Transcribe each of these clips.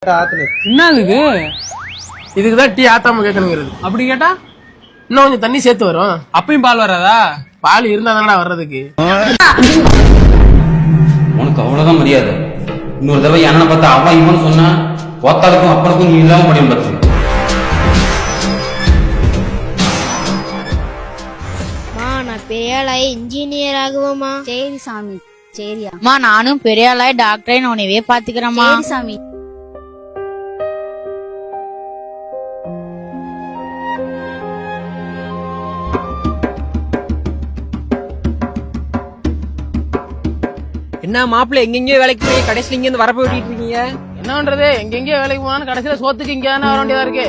என்னது இது? இதுக்குதான் டீ ஆத்தாம கேட்கணுங்கிறது. அப்படி கேட்டா இன்னும் கொஞ்சம் தண்ணி சேர்த்து வரும். அப்பயும் பால் வராதா? பால் இருந்தா தானடா வர்றதுக்கு. உனக்கு அவ்வளவுதான் மரியாதை. இன்னொரு தடவை என்ன பார்த்தா அவன் இவன் சொன்னா ஒத்தாளுக்கும் அப்பனுக்கும் நீ இல்லாம முடியும் பார்த்து. நான் பெரியாளாய் இன்ஜினியர் ஆகுவோமா? சரி சாமி. சரியா அம்மா நானும் பெரியாளாய் டாக்டர் உனவே பாத்துக்கிறேம்மா. சரி சாமி. என்ன மாப்பிள்ள எங்கெங்கயோ வேலைக்கு போய் கடைசியில இங்க இருந்து வரப்ப விட்டுட்டு இருக்கீங்க? என்ன பண்றது? எங்கெங்கயோ வேலைக்கு போனாலும் கடைசியில சோத்துக்கு இங்க தானே வர வேண்டியதா இருக்கு.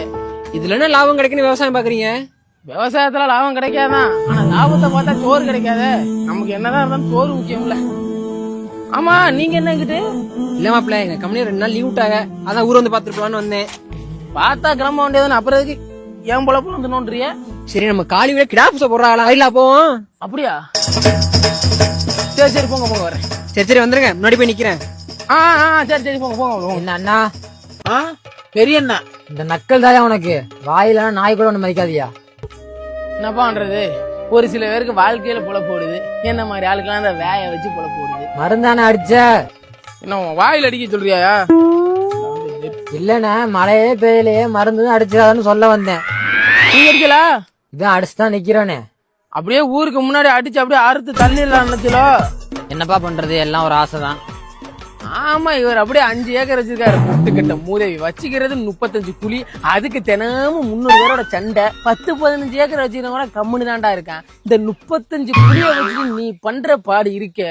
இதுல என்ன லாபம் கிடைக்குன்னு விவசாயம் பாக்குறீங்க? விவசாயத்துல லாபம் கிடைக்காதான், ஆனா லாபத்தை பார்த்தா சோறு கிடைக்காது. நமக்கு என்னதான் இருந்தாலும் சோறு முக்கியம்ல. ஆமா, நீங்க என்ன கிட்ட? இல்ல மாப்பிள்ள, எங்க கம்பெனி 2 நாள் லீவ் விட்டாங்க, அதான் ஊர் வந்து பாத்துட்டு போலான்னு வந்தேன். பார்த்தா கிளம்ப வேண்டியதுன்னு அப்புறம் எதுக்கு ஏன் போல வந்து நோன்றிய? சரி, நம்ம காலி விட கிடா பூச போடுறாங்களா, வயலா போவோம். அப்படியா? சரி சரி போங்க போங்க, வரேன். சரி சரி வந்துருங்க, முன்னாடி போய் நிக்கிறேன். சரி சரி போங்க போங்க. என்ன அண்ணா? பெரிய அண்ணா, இந்த நக்கல் தாயா உனக்கு? வாயில நாய் கூட ஒண்ணு மதிக்காதியா? என்னப்பா பண்றது? ஒரு சில பேருக்கு வாழ்க்கையில பொழப்பு ஓடுது, என்ன மாதிரி ஆளுக்கெல்லாம் அந்த வேய வச்சு பொழப்பு ஓடுது. மருந்தானே அடிச்ச? என்ன வாயில் அடிக்க சொல்றியா? இல்லண்ணா, மழையே பெய்யலையே, மருந்து அடிச்சிடாதுன்னு சொல்ல வந்தேன். நீங்க அடிக்கல? இதான் அடிச்சுதான் நிக்கிறேனே. அப்படியே ஊருக்கு முன்னாடி அடிச்சு அப்படியே அறுத்து தள்ளிடலாம் நினைச்சலோ. என்னப்பா பண்றது, எல்லாம் ஒரு ஆசைதான். ஆமா, இவர் அப்படியே 5 ஏக்கர் வச்சிருக்காரு. முட்டுக்கட்ட மூதேவி வச்சுக்கிறது 35 குழி, அதுக்கு தினமும் 300 பேரோட சண்டை. 10-15 ஏக்கர் வச்சுக்கிறவங்க கம்முன்னு தான்டா இருக்கான். இந்த 35 குழிய வச்சுட்டு நீ பண்ற பாடு இருக்க.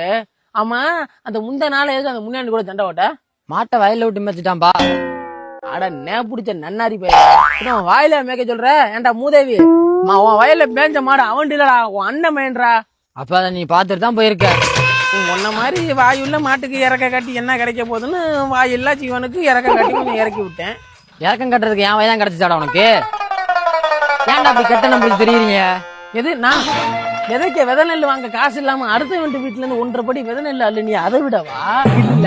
ஆமா, அந்த முந்த நாள் எதுக்கு அந்த முன்னாடி கூட சண்டை ஓட்ட? மாட்டை வயல்ல விட்டு மேய்ச்சிட்டான்பா. அட நே பிடிச்ச நன்னாரி பையன், வாயில மேய்க்க சொல்ற? ஏன்டா மூதேவி, உன் வயல்ல மேய்ஞ்ச மாடு அவன் இல்லடா, உன் அண்ணன் மேயன்றா. அப்ப அதை நீ பாத்துட்டு தான் போயிருக்க. உன்ன மாதிரி வாயுள்ள மாட்டுக்கு இறக்க கட்டி என்ன கிடைக்க போகுதுன்னு வாயில்லா ஜீவனுக்கு இறக்க கட்டி கொஞ்சம் இறக்கி விட்டேன். இறக்கம் கட்டுறதுக்கு என் வயதான் கிடைச்சிச்சாடா உனக்கு? ஏன்டா அப்படி கட்ட நம்மளுக்கு தெரியுறீங்க? எது? நான் விதைக்க விதை நெல் வாங்க காசு இல்லாம அடுத்த வீட்டுல இருந்து 1.5 படி விதை நெல் அல்ல, நீ அதை விடவா? இல்ல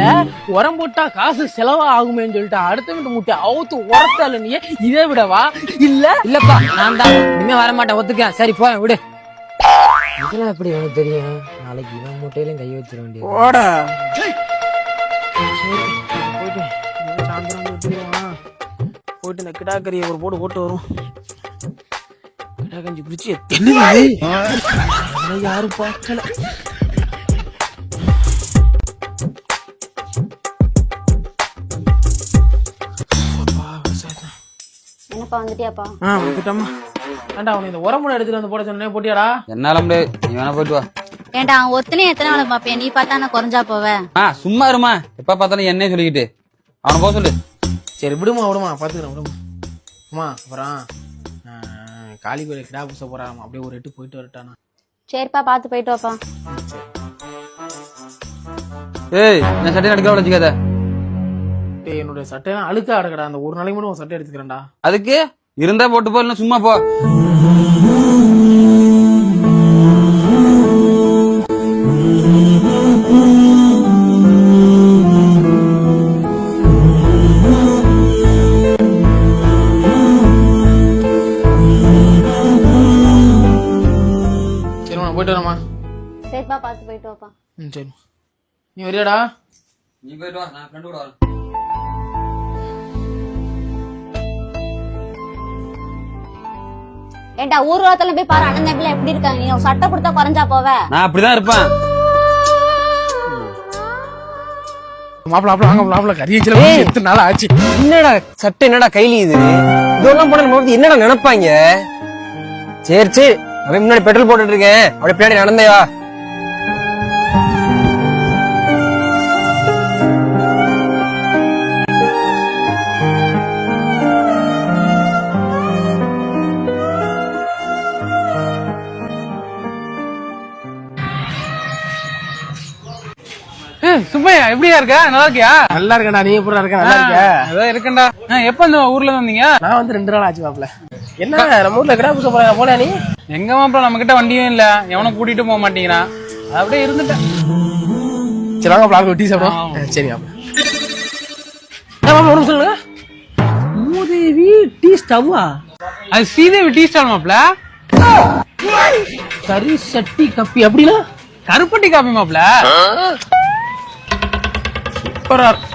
உரம் போட்டா காசு செலவா ஆகுமேன்னு சொல்லிட்டு அடுத்த வீட்டு முட்டை அவுத்து உரத்தால நீ இதை விடவா? இல்லப்பா, நான் தான் இனிமே வரமாட்டேன், ஒத்துக்க. சரி போறேன், விடு. இதெல்லாம் எப்படி உனக்கு தெரியும்? நாளைக்கு இவன் மூட்டையிலும் கை வச்சிட வேண்டியது. ஓடா போயிட்டு சாயந்தரம் போயிட்டு இந்த கிடாக்கறியை ஒரு போட்டு போட்டு வரும். கிடாக்கஞ்சி பிடிச்சி யாரும் பார்க்கல. என்னப்பா வந்துட்டியாப்பா? வந்துட்டோம்மா. ஏண்டா உனக்கு இந்த உரமுறை எடுத்துட்டு வந்து போட சொன்னே, போட்டியாடா? என்னால முடியாது, நீ வேணா போயிட்டு வா. ஏண்டா ஒத்தனை எத்தனை நாள் பாப்பேன், நீ பார்த்தா நான் குறைஞ்சா போவ? சும்மா இருமா, எப்ப பார்த்தாலும் என்னே சொல்லிக்கிட்டு. அவனை போக சொல்லு. சரி விடுமா பாத்துக்கிறேன், விடுமா. அம்மா அப்புறம் காளி கோயில கிடா பூச போறாமா, அப்படியே ஒரு எட்டு போயிட்டு வரட்டானா? சரிப்பா, பாத்து போயிட்டு வாப்பா. ஏய், நான் சட்டையை அடிக்க வச்சுக்காத. என்னோட சட்டையெல்லாம் அழுக்கா அடக்கடா, அந்த ஒரு நாளைக்கு மட்டும் உன் சட்டை எடுத்துக்கிறேன்டா. அதுக்கு இருந்தா போட்டு போ, இல்ல சும்மா போ. சரிம்மா, போயிட்டு வரமா? சரிப்பா, பாத்து போயிட்டு வாப்பா. சரி, நீ வரியாடா? நீ போயிட்டு வா, நான் ஃப்ரெண்ட் கூட வரேன். ஏண்டா ஊர் உலகத்துல போய் பாரு, அண்ணன் தம்பில எப்படி இருக்காங்க. நீ சட்டை கொடுத்தா குறைஞ்சா போவ? நான் அப்படிதான் இருப்பேன். மாப்பிள்ள கரியச்சில எத்தனை நாள் ஆச்சு. என்னடா சட்டை, என்னடா கைலி இது? இதெல்லாம் போன நம்ம என்னடா நினைப்பாங்க? சரி சரி, அப்படியே முன்னாடி பெட்ரோல் போட்டுட்டு இருக்கேன், அப்படியே பின்னாடி நடந்தே வா. சுப்பையா, எப்படியா இருக்க? நல்லா இருக்கியா? நல்லா இருக்கேன்டா, நீ எப்படி இருக்க? நல்லா இருக்கியா? அதான் இருக்கேன்டா. எப்ப இந்த ஊர்ல வந்தீங்க? நான் வந்து 2 நாள் ஆச்சு மாப்பிள்ள. என்ன நம்ம ஊர்ல கிடா பூச போனா நீ? எங்க மாப்பிள்ள, நம்ம கிட்ட வண்டியும் இல்ல, எவனும் கூட்டிட்டு போக மாட்டேங்கிறான், அப்படியே இருந்துட்டேன். சரி வாங்க, டீ சாப்பிடுவோம். சரி மாப்பிள்ள, சொல்லுங்க. ஸ்டவ்வா? அது ஸ்ரீதேவி டீ ஸ்டால் மாப்ள. கறி சட்டி கப்பி அப்படின்னா கருப்பட்டி காப்பி மாப்ள.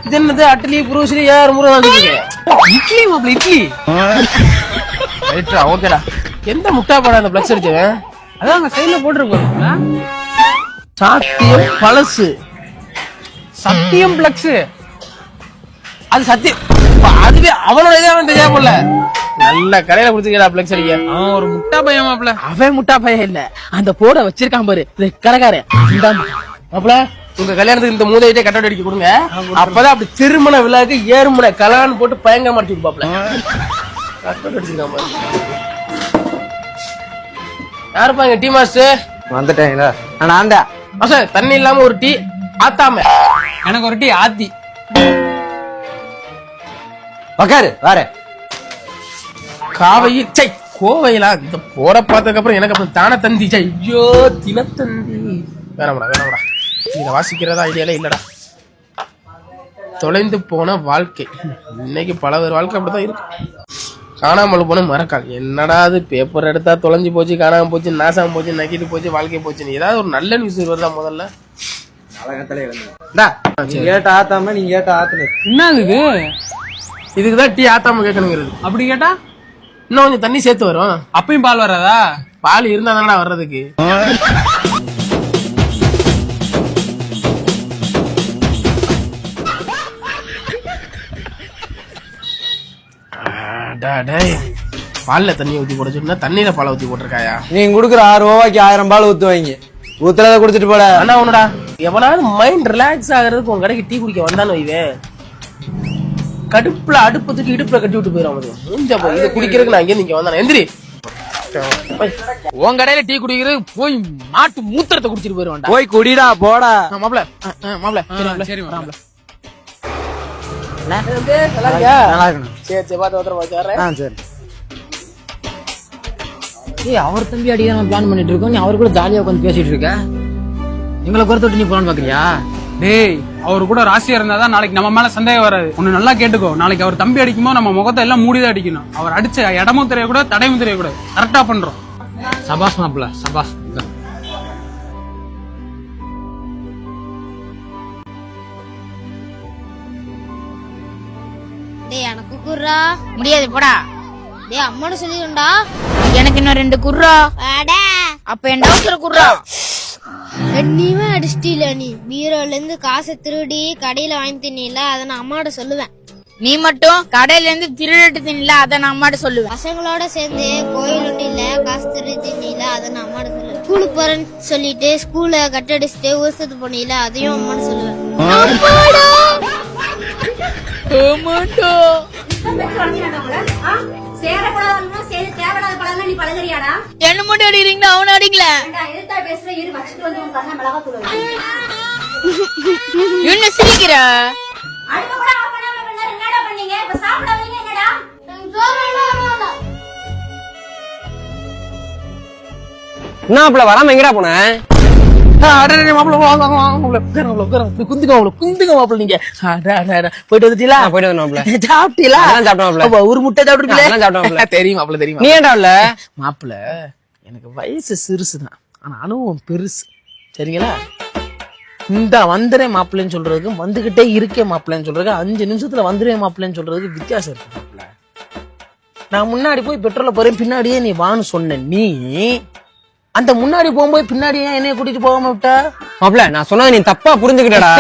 இது என்னது அட்லி குரோசரி யார் முறை இட்லி மாப்ள, இட்லி. ரைட்டா, ஓகேடா. எந்த முட்டா படம் அந்த பிளக்ஸ் அடிச்சவன்? அதான் அங்க சைடுல போட்டுருக்கோம். சாத்தியம் பழசு. சத்தியம் பிளக்ஸ். அது சத்தியம். அதுவே அவனோட இதே அவன் தெரியாம போல. நல்ல கடையில குடுத்துக்கடா பிளக்ஸ் அடிக்க. அவன் ஒரு முட்டா பையன் மாப்ள. அவன் முட்டா பையன் இல்ல, அந்த போட வச்சிருக்கான் பாரு கடைக்காரன். மாப்ள, உங்க கல்யாணத்துக்கு இந்த மூதையிட்டே கட்டோட அடிக்க கொடுங்க. அப்பதான் அப்படி திருமண விழாக்கு ஏறுமுனை கலான்னு போட்டு பயங்கரமா அடிச்சு பாப்ல. கட்டோட அடிச்சிருக்கான் பாரு. யாருப்பாங்க டீ மாஸ்டர்? வந்துட்டேங்களா? நான் தான். சார், தண்ணி இல்லாம ஒரு டீ ஆத்தாம. எனக்கு ஒரு டீ ஆத்தி. உக்காரு வார. காவையில் சை கோவையிலா இந்த போற பார்த்ததுக்கு அப்புறம் எனக்கு அப்புறம் தானே தந்தி. ஐயோ தினத்தந்தி வேணாம்டா வேணாம்டா. இதை வாசிக்கிறதா ஐடியால இல்லடா. தொலைந்து போன வாழ்க்கை. இன்னைக்கு பல பேர் வாழ்க்கை அப்படிதான் இருக்கு. காணாமல் போன மறக்கால். என்னடா அது, பேப்பர் எடுத்தா தொலைஞ்சு போச்சு, காணாம போச்சு, நாசாம போச்சு, நக்கிட்டு போச்சு, வாழ்க்கை போச்சு. ஏதாவது ஒரு நல்ல நியூஸ் வருதா முதல்ல? கேட்ட ஆத்தாம நீங்க கேட்ட ஆத்துல என்ன இது? இதுக்குதான் டீ ஆத்தாம கேட்கணுங்கிறது. அப்படி கேட்டா இன்னும் கொஞ்சம் தண்ணி சேர்த்து வரும். அப்பயும் பால் வராதா? பால் இருந்தா தானடா வர்றதுக்கு. பால்ல தண்ணி ஊத்தி போட சொன்னா தண்ணியில பாலை ஊத்தி போட்டிருக்காயா? நீங்க குடுக்குற 6 ரூபாய்க்கு 1000 பால் ஊத்துவாங்க. ஊத்துறத குடுத்துட்டு போல. ஆனா உன்னடா எவனாவது மைண்ட் ரிலாக்ஸ் ஆகுறதுக்கு உன் கடைக்கு டீ குடிக்க வந்தான்னு வைவே, கடுப்புல அடுப்பத்துக்கு இடுப்புல கட்டி விட்டு போயிடும். மூஞ்சா போய் இதை குடிக்கிறதுக்கு நான் இங்கே நீங்க வந்தானே எந்திரி. உன் கடையில டீ குடிக்கிறதுக்கு போய் மாட்டு மூத்திரத்தை குடிச்சிட்டு போயிருவான்டா. போய் குடிடா போடா. மாப்ள மாப்ள சரி மாப்ள. நல்லா இருக்கணும். சரி பாத்து சரி. ஏய், அவர் தம்பி அடிக்க நம்ம பிளான் பண்ணிட்டு இருக்கோம். நீ அவர் கூட ஜாலியா உட்காந்து பேசிட்டு இருக்க. எங்களை பொறுத்த நீ போலான்னு பாக்குறியா? டேய், அவரு கூட ராசியா இருந்தாதான் நாளைக்கு நம்ம மேல சந்தேகம் வராது. ஒண்ணு நல்லா கேட்டுக்கோ, நாளைக்கு அவர் தம்பி அடிக்குமோ நம்ம முகத்தை எல்லாம் மூடிதான் அடிக்கணும். அவர் அடிச்ச இடமும் தெரியக்கூடாது, தடையும் தெரியக்கூடாது. கரெக்டா பண்றோம். சபாஸ் மாப்பிள்ள, சபாஸ். டேய் எனக்கு குர்ரா. முடியாது போடா. டேய் அம்மானு சொல்லிடுண்டா. எனக்கு இன்னும் 2 குர்ரா. அட அப்ப என் டவுசர் குர்ரா. நீவே அடிச்சிட்டீல. நீ பீரோல இருந்து காசை திருடி கடையில வாங்கி தின்னீல, அதை நான் அம்மாட்ட சொல்லுவேன். நீ மட்டும் கடையில இருந்து திருடிட்டு தின்னல, அத நான் அம்மாட்ட சொல்லுவேன். பசங்களோட சேர்ந்து கோயில் ஒட்டில காசு திருடி தின்னீல, அதை நான் அம்மாட்ட சொல்லுவேன். ஸ்கூலுக்கு போறேன்னு சொல்லிட்டு ஸ்கூல கட்டடிச்சுட்டு ஊசத்து போனீல, அதையும் அம்மாட்ட சொல்லுவேன். என்ன மட்டும் அடிக்கிறீங்களா? அவனை அடிக்கல. என்ன சிரிக்கிற? என்ன அப்பல வராம எங்கடா போன? போயிட்டு வந்துட்டீங்களா? போயிட்டு வரணும். சாப்பிட்டீங்களா? சாப்பிட்டோம். ஒரு முட்டை சாப்பிட்டோம். தெரியும் மாப்பிள்ள, தெரியும். நீ ஏன்டா இல்ல? மாப்பிள்ள எனக்கு வயசு சிறுசுதான், ஆனா அனுபவம் பெருசு. சரிங்களா? இந்த வந்துறேன் மாப்பிள்ளைன்னு சொல்றதுக்கு வந்துகிட்டே இருக்கேன் மாப்பிள்ளைன்னு சொல்றதுக்கு 5 நிமிஷத்துல வந்துருவேன் மாப்பிள்ளைன்னு சொல்றதுக்கு வித்தியாசம் இருக்கு மாப்பிள்ள. நான் முன்னாடி போய் பெட்ரோல போறேன், பின்னாடியே நீ வான்னு சொன்ன நீ அந்த முன்னாடி போகும்போது பின்னாடியே என்னைய கூட்டிட்டு போகாம விட்டா? மாப்ள நான் சொன்னதை நீ தப்பா புரிஞ்சுக்கிட்டடா.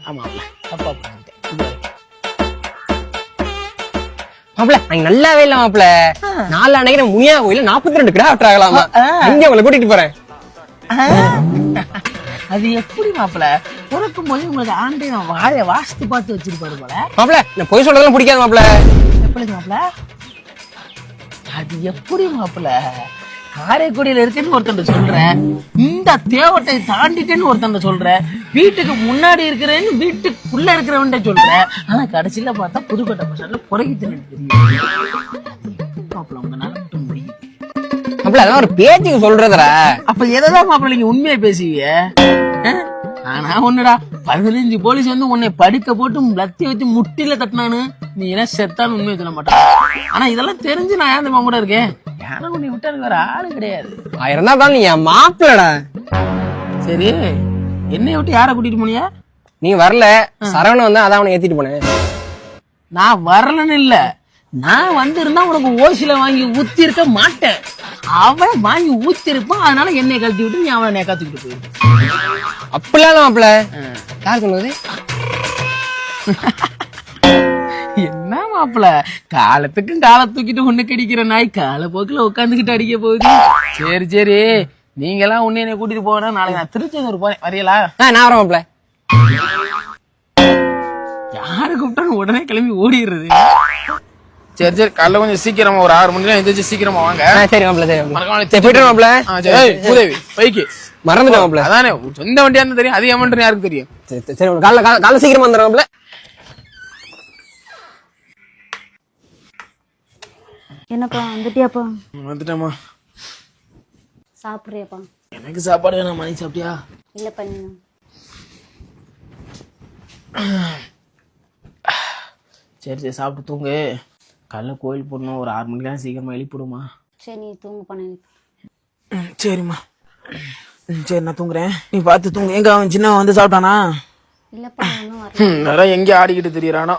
ஆமா தப்பா புரிஞ்சுட்டேன். மாப்ள அங்க நல்லாவே இல்ல மாப்ள. 4 அன்னைக்கு முனியா கோயில 42 கிடா ஆகலாமா. இங்க உங்களை கூட்டிட்டு போறேன். அது எப்படி மாப்பிள்ள? பிறக்கும் போது உங்களுக்கு ஆண்டை வாழை வாசித்து பார்த்து வச்சிருப்பாரு போல. மாப்ள நான் பொய் சொல்றதெல்லாம் பிடிக்காது மாப்ள. எப்படி மாப்பிள்ள? அது எப்படி மாப்பிள்ள? காரைக்குடியில இருக்கேன்னு ஒருத்தன் சொல்றேன், இந்த தேவட்டை தாண்டிட்டேன்னு ஒருத்தன் சொல்றேன், வீட்டுக்கு முன்னாடி இருக்கிறேன்னு வீட்டுக்குள்ள இருக்கிறவன்ட்ட சொல்றேன், ஆனா கடைசியில பார்த்தா புதுக்கோட்டை பசங்க புறகிட்டு தெரியும் மாப்பிள்ள. உங்களால மட்டும் முடியும் மாப்ள அதெல்லாம் ஒரு பேச்சுக்கு சொல்றதுடா. அப்ப எதான் மாப்பிள்ள நீங்க உண்மையை பேசுவீங்க? ஆனா ஒண்ணுடா, 15 போலீஸ் வந்து உன்னை படுக்க போட்டு லத்தி வச்சு முட்டில தட்டினானு நீ என்ன செத்தான்னு உண்மையை சொல்ல மாட்டான். ஆனா இதெல்லாம் தெரிஞ்சு நான் ஏன் கூட இருக்கேன். ஏன்னா உன்னை விட்டாரு வேற ஆளு கிடையாது. ஆயிரம் தான் நீ என் மாப்பிள்ளடா. சரி, என்னைய விட்டு யாரை கூட்டிட்டு போனியா? நீ வரல, சரவணன் வந்தா அதான் அவனை ஏத்திட்டு போனேன். நான் வரலன்னு இல்ல, நான் வந்திருந்தா உனக்கு ஓசில வாங்கி ஊத்தி இருக்க மாட்டேன். அவன் வாங்கி ஊத்தி இருப்பான், அதனால என்னை கழட்டி விட்டு நீ அவனை காத்துக்கிட்டு போயிரு. அப்படிலாம் மாப்பிள்ள யார் சொன்னது? என்ன மாப்பிள்ள, காலத்துக்கும் காலை தூக்கிட்டு ஒண்ணு கடிக்கிற நாய் காலப்போக்குல உட்காந்துக்கிட்டு அடிக்க போகுது. சரி சரி, நீங்க எல்லாம் உன்னை என்னை கூட்டிட்டு போனா நாளைக்கு நான் திருச்செந்தூர் போறேன், வரையலா? நான் வரேன் மாப்பிள்ள. யாரு கூப்பிட்டாலும் உடனே கிளம்பி ஓடிடுறது. சரி சரி, காலைல கொஞ்சம் சீக்கிரமா ஒரு 6 மணிலாம் எந்திரிச்சு சீக்கிரமா வாங்க. சரி மாப்பிள்ள, சரி மறக்காம போயிட்டு மாப்பிள்ள. உதவி பைக்கு மறந்துட்டேன் மாப்பிள்ள. அதானே சொந்த வண்டியா இருந்தா தெரியும், அது ஏமாண்டு யாருக்கு தெரியும். சரி காலைல சீக்கிரமா வந்துடுறேன் மாப்பிள்ள. என்னப்பா வந்துட்டியாப்பா? வந்துட்டேம்மா. சாப்பிட்றியாப்பா? எனக்கு சாப்பாடு வேணாம். மணி சாப்பிட்டியா? இல்லப்பா. நீ சரி சரி, சாப்பிட்டு தூங்கு. காலைல கோயில் போடணும், ஒரு 6 மணிக்கெல்லாம் சீக்கிரமா எழுப்பிடுமா? சரி, நீ தூங்க பண்ண. சரிம்மா. சரி, நான் தூங்குறேன், நீ பார்த்து தூங்கு. எங்க அவன் சின்ன வந்து சாப்பிட்டானா? இல்லப்பா, ஒன்றும் வரல. நிறைய எங்கேயும் ஆடிக்கிட்டு தெரியறானோ.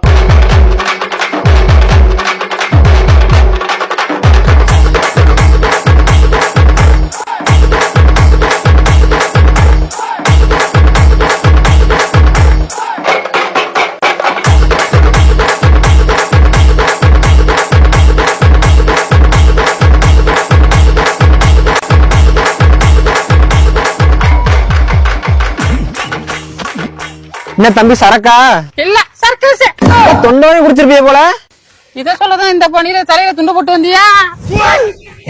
என்ன தம்பி சரக்கா? இல்ல சர்க்கஸ். தொண்டோனே குடிச்சிருப்பிய போல. இத சொல்லதான் இந்த பணியில தலையில துண்டு போட்டு வந்தியா?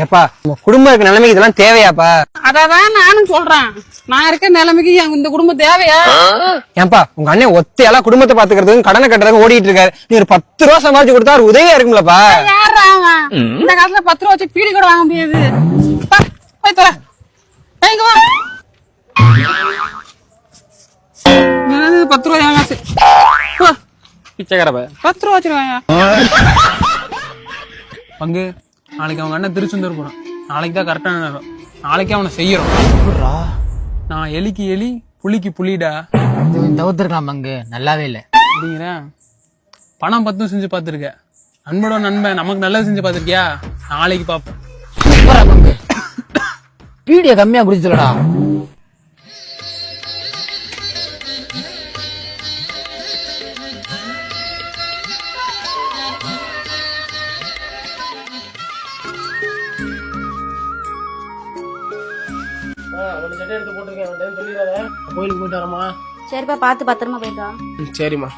ஏப்பா உங்க குடும்பம் இருக்க நிலைமைக்கு இதெல்லாம் தேவையாப்பா? அதான் நானும் சொல்றேன், நான் இருக்க நிலைமைக்கு இந்த குடும்பம் தேவையா? ஏன்பா உங்க அண்ணன் ஒத்தையெல்லாம் குடும்பத்தை பாத்துக்கிறதுக்கு கடனை கட்டுறதுக்கு ஓடிட்டு இருக்காரு. நீ ஒரு 10 ரூபா சம்பாதிச்சு கொடுத்தா ஒரு உதவியா இருக்கும்லப்பா. யாரா அவன்? இந்த காலத்துல 10 ரூபா வச்சு பீடி கூட வாங்க முடியாது. போய் தர எங்க வா. 10 ரூபாய் காசு பிச்சைக்காரப்ப 10 ரூபா வச்சிருவாங்க. பங்கு நாளைக்கு அவங்க அண்ணன் திருச்செந்தூர் போறான். நாளைக்கு தான் கரெக்டான நேரம். நாளைக்கு அவனை செய்யறோம். நான் எலிக்கு எலி புலிக்கு புலிடா. தவிர்த்துருக்கலாம் பங்கு, நல்லாவே இல்ல அப்படிங்கிற பணம் 10 செஞ்சு பார்த்துருக்க. நண்பனோட நண்பன் நமக்கு நல்லது செஞ்சு பார்த்துருக்கியா? நாளைக்கு பார்ப்போம். பங்கு பீடிய கம்மியா குடிச்சலடா. எடுத்து போட்டுருக்கேன், சொல்லிடாத. கோயிலுக்கு போயிட்டு வரமா? சரிப்பா, பார்த்து பத்திரமா போயிட்டு வா. சரிம்மா.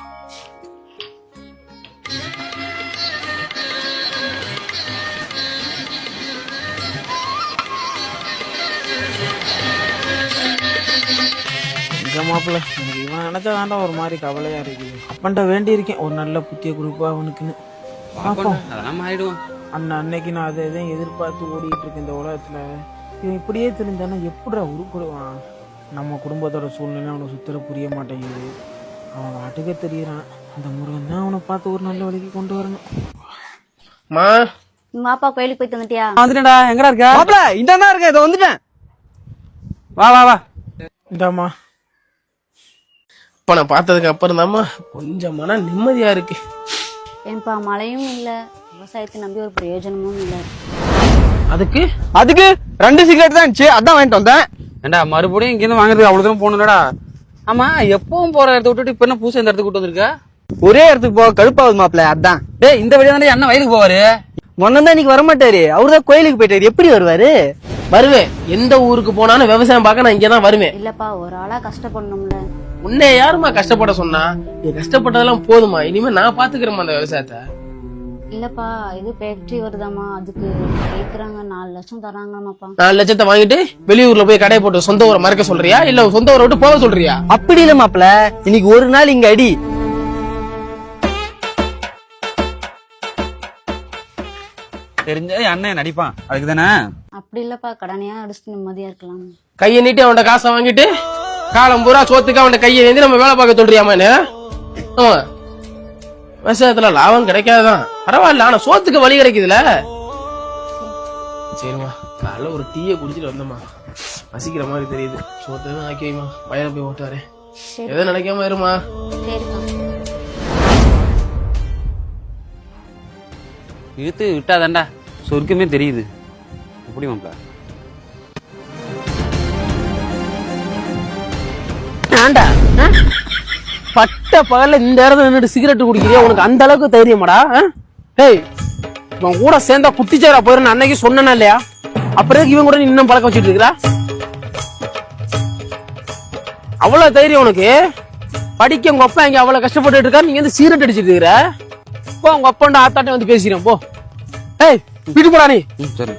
மாப்பிள்ள எனக்கு இவன் நினைச்சா தாண்டா ஒரு மாதிரி கவலையா இருக்குது. அப்பன்ட்ட வேண்டி இருக்கேன் ஒரு நல்ல புத்திய குரூப்பா அவனுக்குன்னு. பாப்போம், அதெல்லாம் மாறிடுவோம். அன்னைக்கு நான் அதை எதையும் எதிர்பார்த்து ஓடிட்டு இருக்கேன் இந்த உலகத்துல. இவன் இப்படியே தெரிஞ்சானா எப்படிடா உருப்படுவான்? நம்ம குடும்பத்தோட சூழ்நிலை அவனுக்கு சுத்தர புரிய மாட்டேங்குது. அவன் வாட்டுக்க தெரியறான். அந்த முருகன் தான் அவனை பார்த்து ஒரு நல்ல வழிக்கு கொண்டு வரணும். மா, நீ வாப்பா, கோயிலுக்கு போயிட்டு வந்துட்டியா? வந்துட்டேன்டா. எங்கடா இருக்க? மாப்பிள்ள இந்தாண்டா இருக்கேன், இதோ வந்துட்டேன். வா வா வா. இந்தாம்மா. இப்ப நான் பார்த்ததுக்கு அப்புறம் தாம்மா கொஞ்சம் மன நிம்மதியா இருக்கு. ஏன்பா, மழையும் இல்ல, விவசாயத்தை நம்பி ஒரு பிரயோஜனமும் இல்ல. அதுக்கு 2 சிகரெட் தான் இருந்துச்சு, அதான் வாங்கிட்டு வந்தேன். ஏண்டா மறுபடியும் இங்க இருந்து வாங்குறதுக்கு அவ்வளவு தூரம் போகணும்லடா? ஆமா, எப்பவும் போற இடத்த விட்டுட்டு இப்ப என்ன புதுசா இந்த இடத்துக்கு கூட்டு வந்திருக்க? ஒரே இடத்துக்கு போக கடுப்பாகுது மாப்பிள்ள, அதான். டேய், இந்த வழியா தானே அண்ணன் வயலுக்கு போவாரு. முன்னதான் இன்னைக்கு வரமாட்டாரு, அவருதான் கோயிலுக்கு போயிட்டாரு. எப்படி வருவாரு? வருவேன். எந்த ஊருக்கு போனாலும் விவசாயம் பார்க்க நான் இங்கதான் வருவேன். இல்லப்பா, ஒரு ஆளா கஷ்டப்படணும்ல. உன்னை யாருமா கஷ்டப்பட சொன்னா? நீ கஷ்டப்பட்டதெல்லாம் போதுமா, இனிமே நான் பாத்துக்கிறேன் அந்த விவசாயத்தை. இல்லப்பா, இது ஃபேக்டரி வருதாமா, அதுக்கு கேக்குறாங்க 4 லட்சம் தராங்கம்மாப்பா. 4 லட்சத்தை வாங்கிட்டு வெளியூர்ல போய் கடையை போட்டு சொந்த ஊரை மறக்க சொல்றியா, இல்ல சொந்த ஊரை விட்டு போக சொல்றியா? அப்படி இல்ல மாப்பிள்ள, இன்னைக்கு ஒரு நாள் இங்க அடி. தெரிஞ்ச அண்ணன் நடிப்பான், அதுக்கு தானே. அப்படி இல்லப்பா, கடனையா அடிச்சுட்டு நிம்மதியா இருக்கலாம். கையை நீட்டி அவன்கிட்ட காசை வாங்கிட்டு காலம் பூரா சோத்துக்கு அவன் கையை ஏந்தி நம்ம வேலை பார்க்க சொல்றியாமான்னு. ஆமா, விவசாயத்துல லாபம் கிடைக்காதுதான், பரவாயில்ல, ஆனா சோத்துக்கு வழி கிடைக்குதுல. சரிம்மா, காலைல ஒரு டீயை குடிச்சிட்டு வந்தம்மா, பசிக்கிற மாதிரி தெரியுது. சோத்தை ஆக்கி வைமா, வயலை போய் ஓட்டு வரேன். எதை நினைக்காம இருமா. சரிப்பா. இழுத்து விட்டாதாண்டா சொர்க்கமே தெரியுது. எப்படி மாப்ள? ஆண்டா, பட்ட பகல்ல இந்த இடத்துல நின்னுட்டு சிகரெட் குடிக்கிறியா? உனக்கு அந்த அளவுக்கு தைரியமாடா? டேய், இவன் கூட சேர்ந்தா குட்டிச்சாரா போயிருன்னு அன்னைக்கு சொன்னா இல்லையா? அப்புறம் இவன் கூட நீ இன்னும் பழக்கம் வச்சுட்டு இருக்கிறா? அவ்வளவு தைரியம் உனக்கு? படிக்க உங்க அப்பா இங்க அவ்வளவு கஷ்டப்பட்டு இருக்காரு, நீங்க வந்து சீரட் அடிச்சிட்டு இருக்கிற. போ, உங்க அப்பாண்ட ஆத்தாட்ட வந்து பேசிக்கிறேன் போ. ஏய், வீட்டு போடா நீ. சரி.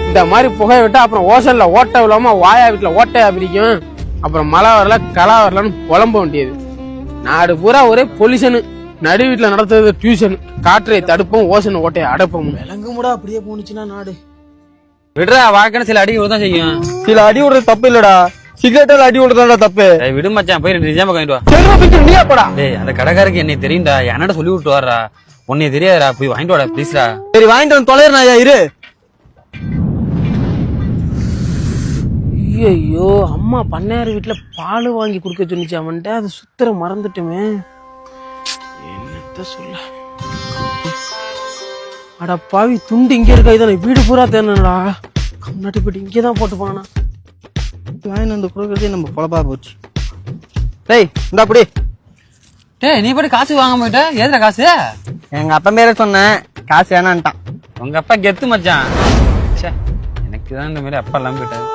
இந்த மாதிரி புகை விட்டா அப்புறம் ஓசல்ல ஓட்ட விழாம வாயா வீட்டுல ஓட்டையா பிரிக்கும். அப்புறம் மழை வரல களா வரலன்னு புலம்ப வேண்டியது. நாடு பூரா ஒரே பொல்யூஷனு. நடு வீட்டுல நடத்துறது டியூஷன். காற்றை தடுப்போம், ஓசன் ஓட்டையை அடைப்போம். விலங்குமுடா அப்படியே போனுச்சுன்னா நாடு. விடுறா, வாழ்க்கைன்னு சில அடி விடதான் செய்யும். சில அடி விடுறது தப்பு இல்லடா, சிகரெட்டால அடி விடுறதா தப்பு. விடு மச்சான், போய் 2 நிஜாம வாங்கிட்டு வா. நீயா போடா. டேய், அந்த கடைக்காரருக்கு என்னை தெரியும்டா, என்னடா சொல்லி விட்டு வர்றா. உன்னை தெரியாதுடா, போய் வாங்கிட்டு வாடா ப்ளீஸ்டா. சரி, வாங்கிட்டு வந்து தொலைறா இரு. ஐயோ, அம்மா பண்ணையார் வீட்டுல பால் வாங்கி குடுக்க சொன்னிச்சு அவன்கிட்ட, அது சுத்தர மறந்துட்டுமே. என்னத்த சொல்ல. அட பாவி, துண்டு இங்க இருக்கா? இதான வீடு பூரா தேனடா. கம்நாட்டி போயிட்டு இங்கதான் போட்டு போனா. வாங்கிட்டு வந்து கொடுக்கறதே நம்ம பொழப்பா போச்சு. டேய், இந்த அப்படி. டேய், நீ போய் காசு வாங்க போயிட்ட. ஏதுடா காசு? எங்க அப்பா பேர சொன்னேன், காசு வேணான்ட்டான். உங்க அப்பா கெத்து மச்சான். எனக்கு தான் இந்த மாதிரி அப்பா எல்லாம் போயிட்டாரு.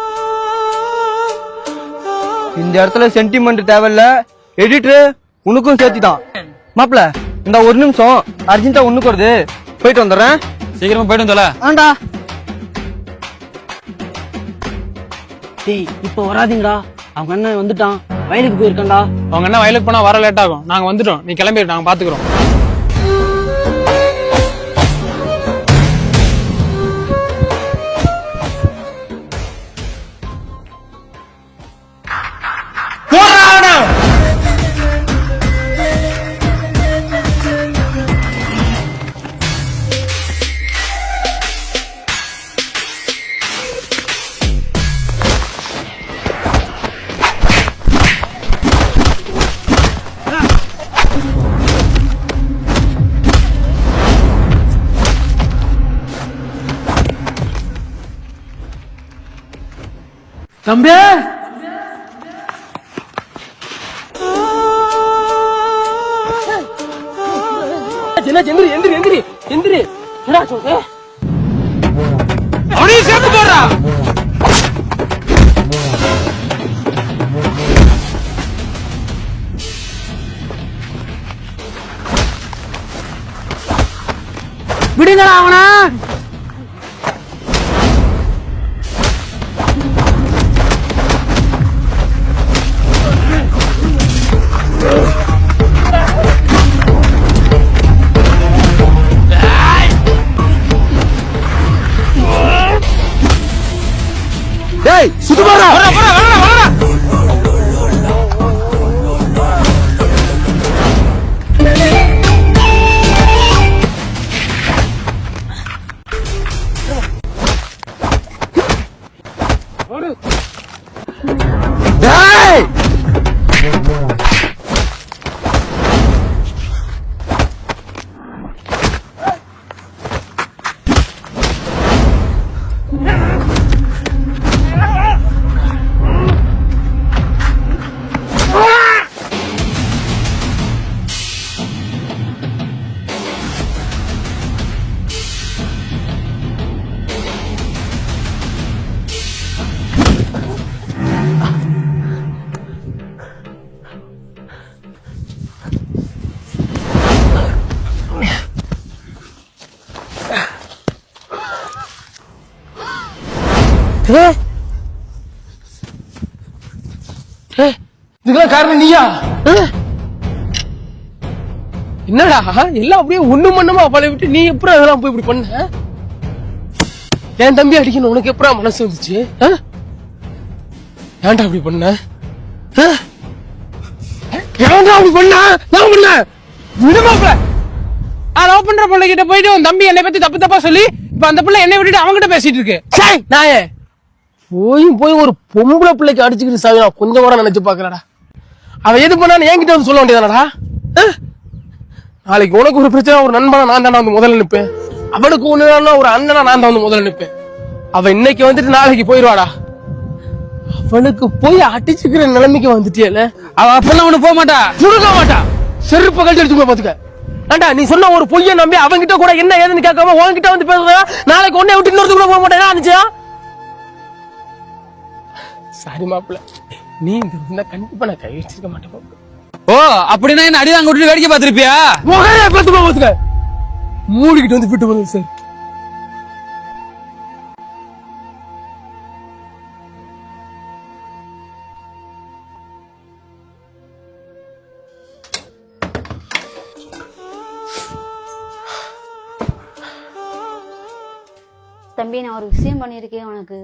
இந்த இடத்துல சென்டிமெண்ட் தேவையில்ல, எடிட்டர் உனக்கும் சேர்த்துதான். மாப்பிள, இந்த ஒரு நிமிஷம் அர்ஜென்ட்டா ஒண்ணுக்கு வருது, போயிட்டு வந்துடுறேன். சீக்கிரமா போயிட்டு வந்தோல. ஆண்டா. டேய், இப்ப வராதீங்கடா, அவங்க அண்ணன் வந்துட்டான், வயலுக்கு போயிருக்கான்டா. அவங்க என்ன வயலுக்கு போனா வர லேட் ஆகும். நாங்க வந்துட்டோம், நீ கிளம்பிடு, நாங்க பாத்துக்கிறோம். தம்பி, எந்திரி எந்திரி எந்திரி எந்திரி. என்னடா சொல்ற? அவனையும் சேர்த்து போடுறா. விடுங்கடா அவனா. டேய், சுத்து போறா. டேய், இதுக்கெல்லாம் காரணம் நீயா? என்னடா எல்லாம் அப்படியே ஒண்ணு மண்ணுமா பழைய விட்டு நீ எப்படி அதெல்லாம் போய் இப்படி பண்ண? என் தம்பி அடிக்கணும் உனக்கு எப்படா மனசு வந்துச்சு? ஏன்டா அப்படி பண்ண? ஏன்டா அப்படி பண்ண? நான் பண்ண விடுமாப்ல. நான் லவ் பண்ற பிள்ளை கிட்ட போயிட்டு உன் தம்பி என்னை பத்தி தப்பு தப்பா சொல்லி இப்ப அந்த பிள்ளை என்னை விட்டுட்டு அவங்கிட்ட பேசிட்டு இருக்கு. நாயே போய் ஒரு பொம்பளை பிள்ளைக்கு அடிச்சுக்கிட்டு சாவி நான் கொஞ்சம் கூட நினைச்சு பாக்கலடா. அவ எது பண்ணான்னு என்கிட்ட வந்து சொல்ல வேண்டியதானடா? நாளைக்கு உனக்கு ஒரு பிரச்சனை ஒரு நண்பனா நான் தானே வந்து முதல்ல நிப்பேன். அவனுக்கு ஒண்ணு ஒரு அண்ணனா நான் தான் வந்து முதல்ல நிப்பேன். அவ இன்னைக்கு வந்துட்டு நாளைக்கு போயிடுவாடா. அவனுக்கு போய் அடிச்சுக்கிற நிலைமைக்கு வந்துட்டியல. அவ அப்பெல்லாம் ஒண்ணு போக மாட்டா, முழுக மாட்டா. செருப்பு கழிச்சு அடிச்சு பாத்துக்க. ஏண்டா நீ சொன்ன ஒரு பொய்யை நம்பி அவங்கிட்ட கூட என்ன ஏதுன்னு கேட்காம உன்கிட்ட வந்து பேசுறா. நாளைக்கு ஒன்னே விட்டு இன்னொருத்து கூட போக மாட்டேன் நினைச்சியா? சாரி மாப்பிள்ள, நீ இந்த கண்டிப்பா நான் கை வச்சிருக்க மாட்டேன் மாப்பிள்ள. ஓ அப்படின்னா என்ன அடிதான் கொண்டு வேடிக்கை பார்த்திருப்பியா? முகரே பார்த்துக்கோ பாத்துக்க. மூடிக்கிட்டு வந்து விட்டு வந்து சார். தம்பி நான் ஒரு விஷயம் பண்ணியிருக்கேன், உனக்கு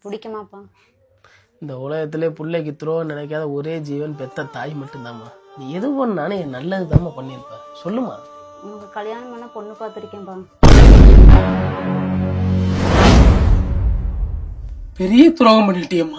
பிடிக்குமாப்பா? இந்த உலகத்திலே பிள்ளைக்கு துரோ நினைக்காத ஒரே ஜீவன் பெத்த தாய் மட்டும்தாம்மா. நீ எது பண்ணானே நல்லது தாம்மா பண்ணிருப்ப. சொல்லுமா. உனக்கு கல்யாணம் பண்ண பொண்ணு பார்த்துருக்கேன்ப்பா. பெரிய துரோகம் பண்ணிட்டியம்மா.